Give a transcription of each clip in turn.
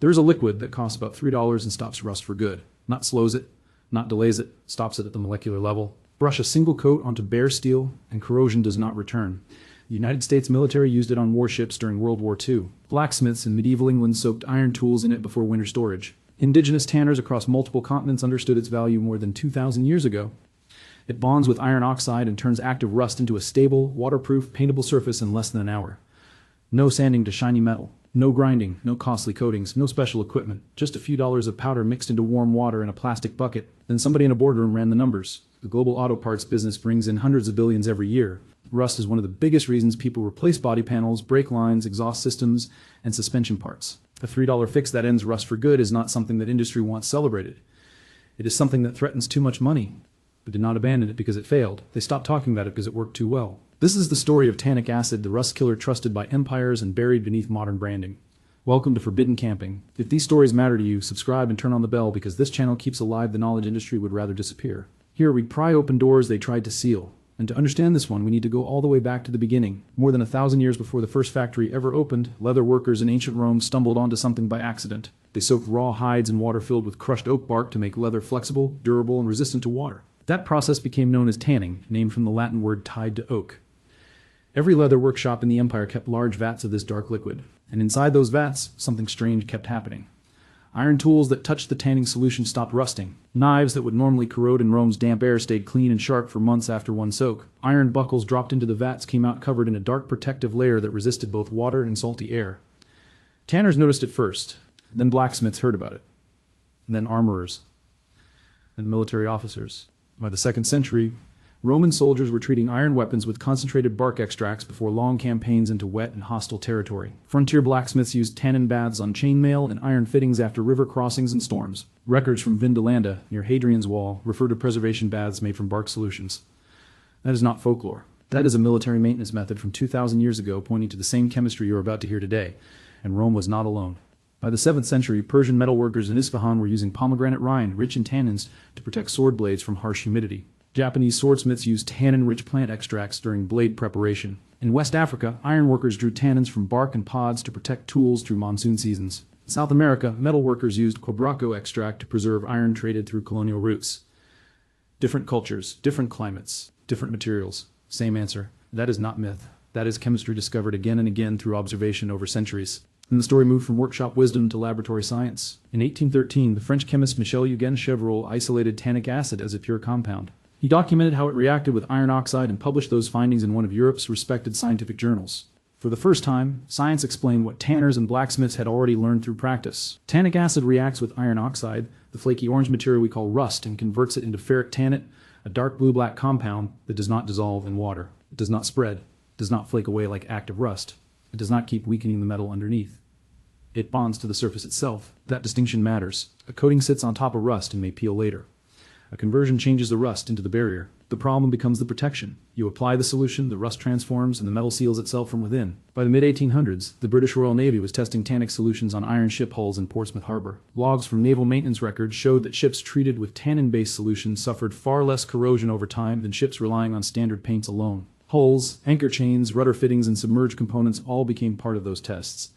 There's a liquid that costs about $3 and stops rust for good. Not slows it, not delays it, stops it at the molecular level. Brush a single coat onto bare steel, and corrosion does not return. The United States military used it on warships during World War II. Blacksmiths in medieval England soaked iron tools in it before winter storage. Indigenous tanners across multiple continents understood its value more than 2,000 years ago. It bonds with iron oxide and turns active rust into a stable, waterproof, paintable surface in less than an hour. No sanding to shiny metal. No grinding, no costly coatings, no special equipment. Just a few dollars of powder mixed into warm water in a plastic bucket. Then somebody in a boardroom ran the numbers. The global auto parts business brings in hundreds of billions every year. Rust is one of the biggest reasons people replace body panels, brake lines, exhaust systems, and suspension parts. A $3 fix that ends rust for good is not something that industry wants celebrated. It is something that threatens too much money, but did not abandon it because it failed. They stopped talking about it because it worked too well. This is the story of tannic acid, the rust killer trusted by empires and buried beneath modern branding. Welcome to Forbidden Camping. If these stories matter to you, subscribe and turn on the bell because this channel keeps alive the knowledge industry would rather disappear. Here we pry open doors they tried to seal. And to understand this one, we need to go all the way back to the beginning. More than 1,000 years before the first factory ever opened, leather workers in ancient Rome stumbled onto something by accident. They soaked raw hides in water filled with crushed oak bark to make leather flexible, durable, and resistant to water. That process became known as tanning, named from the Latin word tied to oak. Every leather workshop in the empire kept large vats of this dark liquid, and inside those vats, something strange kept happening. Iron tools that touched the tanning solution stopped rusting. Knives that would normally corrode in Rome's damp air stayed clean and sharp for months after one soak. Iron buckles dropped into the vats came out covered in a dark protective layer that resisted both water and salty air. Tanners noticed it first, then blacksmiths heard about it, and then armorers, and military officers. By the 2nd century, Roman soldiers were treating iron weapons with concentrated bark extracts before long campaigns into wet and hostile territory. Frontier blacksmiths used tannin baths on chainmail and iron fittings after river crossings and storms. Records from Vindolanda, near Hadrian's wall, refer to preservation baths made from bark solutions. That is not folklore. That is a military maintenance method from 2,000 years ago pointing to the same chemistry you are about to hear today, and Rome was not alone. By the 7th century, Persian metalworkers in Isfahan were using pomegranate rind, rich in tannins, to protect sword blades from harsh humidity. Japanese swordsmiths used tannin-rich plant extracts during blade preparation. In West Africa, ironworkers drew tannins from bark and pods to protect tools through monsoon seasons. In South America, metalworkers used quebracho extract to preserve iron traded through colonial routes. Different cultures, different climates, different materials. Same answer. That is not myth. That is chemistry discovered again and again through observation over centuries. And the story moved from workshop wisdom to laboratory science. In 1813, the French chemist Michel-Eugen Chevreul isolated tannic acid as a pure compound. He documented how it reacted with iron oxide and published those findings in one of Europe's respected scientific journals. For the first time, science explained what tanners and blacksmiths had already learned through practice. Tannic acid reacts with iron oxide, the flaky orange material we call rust, and converts it into ferric tannate, a dark blue-black compound that does not dissolve in water. It does not spread, does not flake away like active rust. It does not keep weakening the metal underneath. It bonds to the surface itself. That distinction matters. A coating sits on top of rust and may peel later. A conversion changes the rust into the barrier. The problem becomes the protection. You apply the solution, the rust transforms, and the metal seals itself from within. By the mid-1800s, the British Royal Navy was testing tannic solutions on iron ship hulls in Portsmouth Harbor. Logs from naval maintenance records showed that ships treated with tannin-based solutions suffered far less corrosion over time than ships relying on standard paints alone. Hulls, anchor chains, rudder fittings, and submerged components all became part of those tests.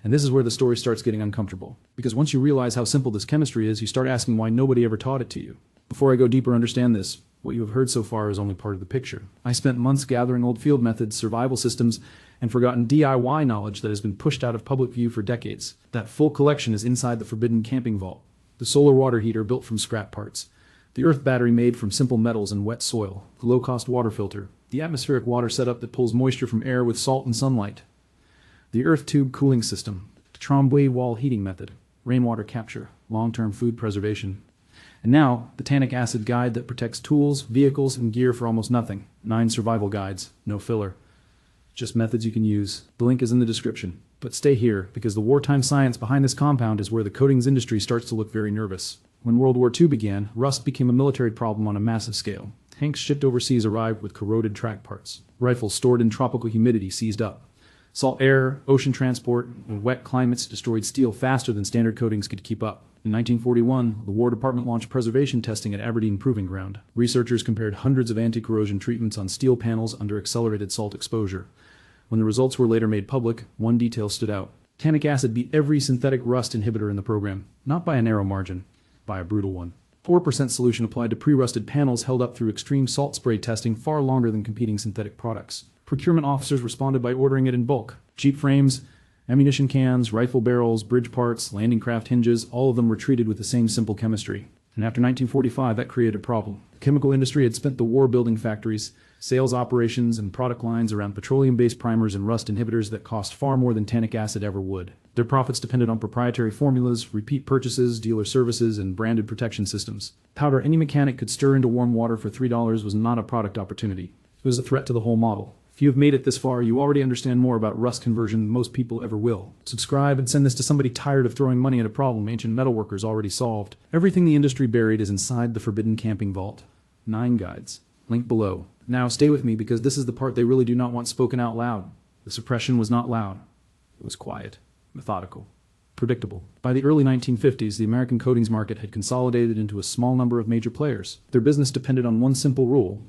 And this is where the story starts getting uncomfortable. Because once you realize how simple this chemistry is, you start asking why nobody ever taught it to you. Before I go deeper, understand this. What you have heard so far is only part of the picture. I spent months gathering old field methods, survival systems, and forgotten DIY knowledge that has been pushed out of public view for decades. That full collection is inside the Forbidden Camping Vault. The solar water heater built from scrap parts. The earth battery made from simple metals and wet soil. The low-cost water filter. The atmospheric water setup that pulls moisture from air with salt and sunlight. The earth tube cooling system. The Trombe wall heating method. Rainwater capture. Long-term food preservation. And now, the tannic acid guide that protects tools, vehicles, and gear for almost nothing. 9 survival guides, no filler. Just methods you can use. The link is in the description. But stay here, because the wartime science behind this compound is where the coatings industry starts to look very nervous. When World War II began, rust became a military problem on a massive scale. Tanks shipped overseas arrived with corroded track parts. Rifles stored in tropical humidity seized up. Salt air, ocean transport, and wet climates destroyed steel faster than standard coatings could keep up. In 1941, the War Department launched preservation testing at Aberdeen Proving Ground. Researchers compared hundreds of anti-corrosion treatments on steel panels under accelerated salt exposure. When the results were later made public, one detail stood out. Tannic acid beat every synthetic rust inhibitor in the program, not by a narrow margin, by a brutal one. 4% solution applied to pre-rusted panels held up through extreme salt spray testing far longer than competing synthetic products. Procurement officers responded by ordering it in bulk. Jeep frames, ammunition cans, rifle barrels, bridge parts, landing craft hinges, all of them were treated with the same simple chemistry. And after 1945, that created a problem. The chemical industry had spent the war building factories, sales operations, and product lines around petroleum-based primers and rust inhibitors that cost far more than tannic acid ever would. Their profits depended on proprietary formulas, repeat purchases, dealer services, and branded protection systems. Powder any mechanic could stir into warm water for $3 was not a product opportunity. It was a threat to the whole model. If you have made it this far, you already understand more about rust conversion than most people ever will. Subscribe and send this to somebody tired of throwing money at a problem ancient metalworkers already solved. Everything the industry buried is inside the forbidden camping vault. 9 guides. Link below. Now stay with me because this is the part they really do not want spoken out loud. The suppression was not loud. It was quiet, methodical, predictable. By the early 1950s, the American coatings market had consolidated into a small number of major players. Their business depended on one simple rule.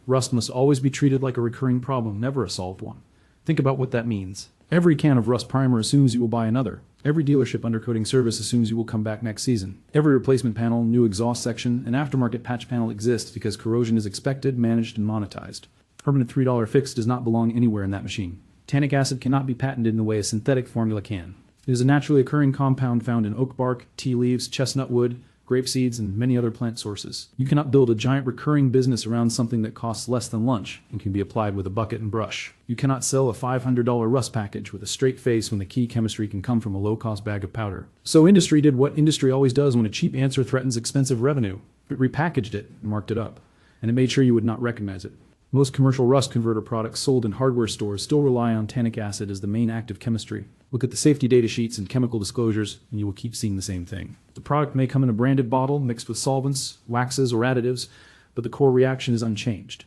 Rust must always be treated like a recurring problem, never a solved one. Think about what that means. Every can of rust primer assumes you will buy another. Every dealership undercoating service assumes you will come back next season. Every replacement panel, new exhaust section, and aftermarket patch panel exists because corrosion is expected, managed, and monetized. Permanent $3 fix does not belong anywhere in that machine. Tannic acid cannot be patented in the way a synthetic formula can. It is a naturally occurring compound found in oak bark, tea leaves, chestnut wood, grape seeds, and many other plant sources. You cannot build a giant recurring business around something that costs less than lunch and can be applied with a bucket and brush. You cannot sell a $500 rust package with a straight face when the key chemistry can come from a low-cost bag of powder. So industry did what industry always does when a cheap answer threatens expensive revenue. It repackaged it and marked it up, and it made sure you would not recognize it. Most commercial rust converter products sold in hardware stores still rely on tannic acid as the main active chemistry. Look at the safety data sheets and chemical disclosures, and you will keep seeing the same thing. The product may come in a branded bottle mixed with solvents, waxes, or additives, but the core reaction is unchanged.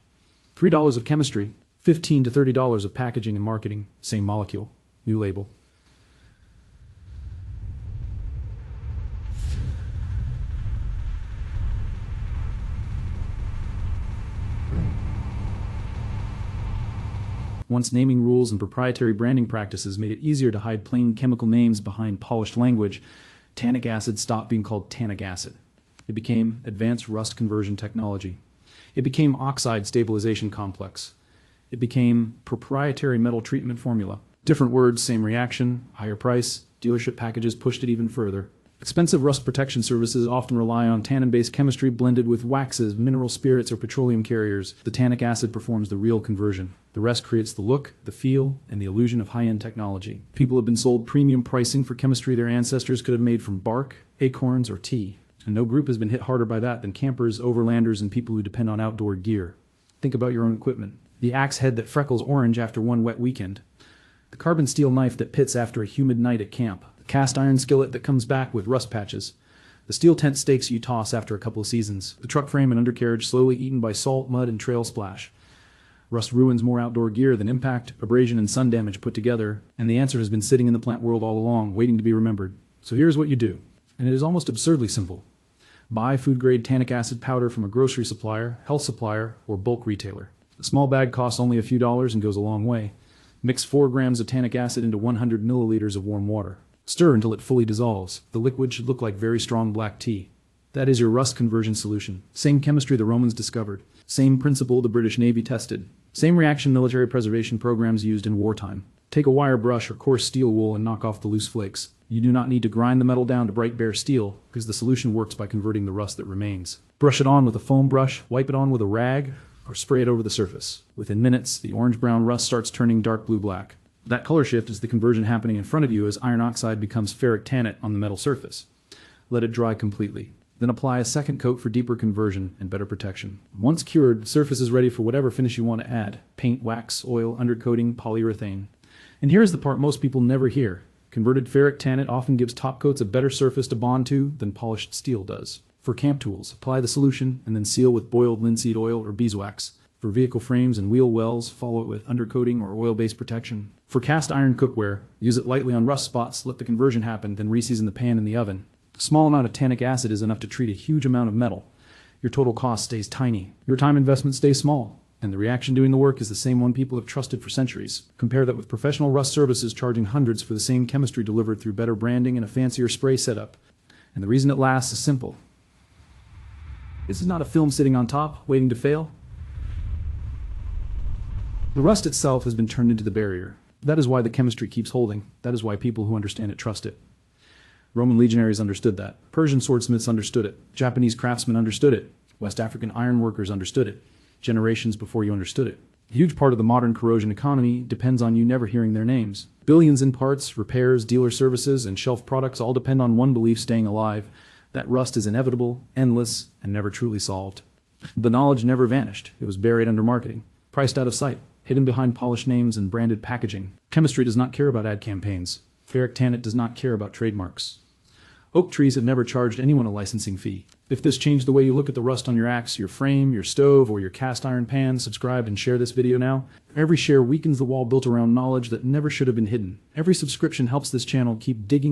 $3 of chemistry, $15 to $30 of packaging and marketing, same molecule, new label. Once naming rules and proprietary branding practices made it easier to hide plain chemical names behind polished language, tannic acid stopped being called tannic acid. It became advanced rust conversion technology. It became oxide stabilization complex. It became proprietary metal treatment formula. Different words, same reaction, higher price. Dealership packages pushed it even further. Expensive rust protection services often rely on tannin-based chemistry blended with waxes, mineral spirits, or petroleum carriers. The tannic acid performs the real conversion. The rest creates the look, the feel, and the illusion of high-end technology. People have been sold premium pricing for chemistry their ancestors could have made from bark, acorns, or tea. And no group has been hit harder by that than campers, overlanders, and people who depend on outdoor gear. Think about your own equipment. The axe head that freckles orange after one wet weekend. The carbon steel knife that pits after a humid night at camp. Cast iron skillet that comes back with rust patches, the steel tent stakes you toss after a couple of seasons, the truck frame and undercarriage slowly eaten by salt, mud, and trail splash. Rust ruins more outdoor gear than impact, abrasion, and sun damage put together, and the answer has been sitting in the plant world all along, waiting to be remembered. So here's what you do, and it is almost absurdly simple. Buy food-grade tannic acid powder from a grocery supplier, health supplier, or bulk retailer. A small bag costs only a few dollars and goes a long way. Mix 4 grams of tannic acid into 100 milliliters of warm water. Stir until it fully dissolves. The liquid should look like very strong black tea. That is your rust conversion solution. Same chemistry the Romans discovered. Same principle the British Navy tested. Same reaction military preservation programs used in wartime. Take a wire brush or coarse steel wool and knock off the loose flakes. You do not need to grind the metal down to bright bare steel, because the solution works by converting the rust that remains. Brush it on with a foam brush, wipe it on with a rag, or spray it over the surface. Within minutes, the orange-brown rust starts turning dark blue-black. That color shift is the conversion happening in front of you as iron oxide becomes ferric tannate on the metal surface. Let it dry completely. Then apply a second coat for deeper conversion and better protection. Once cured, the surface is ready for whatever finish you want to add. Paint, wax, oil, undercoating, polyurethane. And here's the part most people never hear. Converted ferric tannate often gives top coats a better surface to bond to than polished steel does. For camp tools, apply the solution and then seal with boiled linseed oil or beeswax. For vehicle frames and wheel wells, follow it with undercoating or oil-based protection. For cast iron cookware, use it lightly on rust spots, let the conversion happen, then reseason the pan in the oven. A small amount of tannic acid is enough to treat a huge amount of metal. Your total cost stays tiny. Your time investment stays small. And the reaction doing the work is the same one people have trusted for centuries. Compare that with professional rust services charging hundreds for the same chemistry delivered through better branding and a fancier spray setup. And the reason it lasts is simple. This is not a film sitting on top, waiting to fail. The rust itself has been turned into the barrier. That is why the chemistry keeps holding. That is why people who understand it trust it. Roman legionaries understood that. Persian swordsmiths understood it. Japanese craftsmen understood it. West African ironworkers understood it. Generations before you understood it. A huge part of the modern corrosion economy depends on you never hearing their names. Billions in parts, repairs, dealer services, and shelf products all depend on one belief staying alive: that rust is inevitable, endless, and never truly solved. The knowledge never vanished. It was buried under marketing, priced out of sight, hidden behind polished names and branded packaging. Chemistry does not care about ad campaigns. Ferric Tannate does not care about trademarks. Oak trees have never charged anyone a licensing fee. If this changed the way you look at the rust on your axe, your frame, your stove, or your cast iron pan, subscribe and share this video now. Every share weakens the wall built around knowledge that never should have been hidden. Every subscription helps this channel keep digging